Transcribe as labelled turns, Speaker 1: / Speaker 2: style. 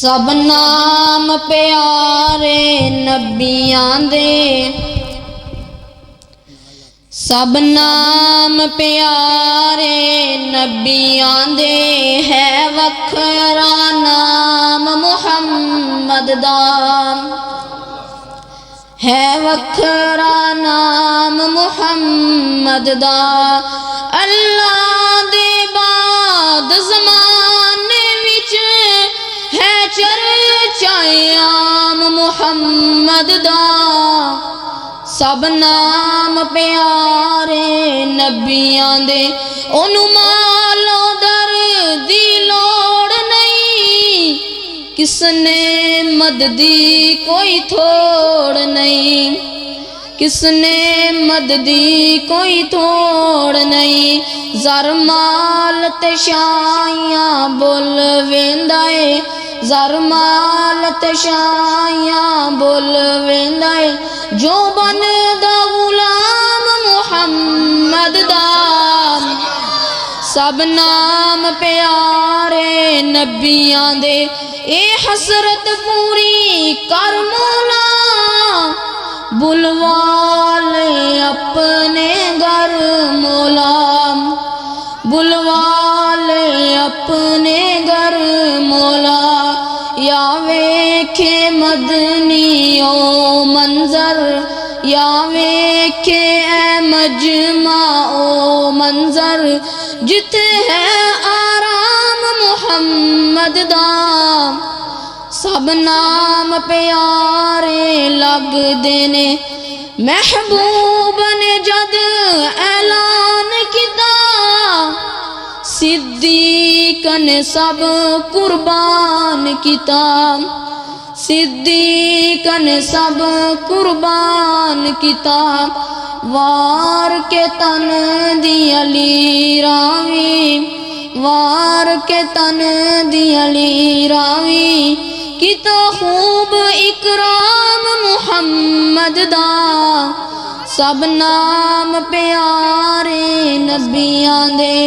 Speaker 1: सब नाम प्यारे नबियां दे, सब नाम प्यारे नबियां दे, है वखरा नाम मुहम्मद दा, है वखरा नाम मुहम्मद दा। अल्लाह दे बाद ज़माने विच है चर्चा आम मुहम्मद दा, सब नाम प्यारे नबियां दे। ओनू मालो दर दी लोड़ नहीं, किसने मददी कोई थोड़ नहीं, किसने मददी कोई थोड़ नहीं। ज़र माल ते शाइयां बोल वेंदा है, ज़र माल ते शाइयां बोल वेंदा है, जो बनदा गुलाम मुहम्मद दा। सब नाम प्यारे नबियां दे, ए हसरत पूरी कर मौला, बुलवा ले अपने घर मौला, बुलवा ले अपने घर मौला। या वेखे मदनी ओ मंजर, या वेखे ए मजमा ओ मंजर, जिथे है आराम मुहम्मद दा। सब नाम प्यारे लगदे ने, महबूब ने जद ऐलान किता, सिद्दीक ने सब कुर्बान किता, सिद्दीक ने सब कुर्बान किता। वार के तन दी अली रावी, वार के तन दी अली रावी, किता खूब इकराम मुहम्मद दा। सब नाम प्यारे नबियां दे।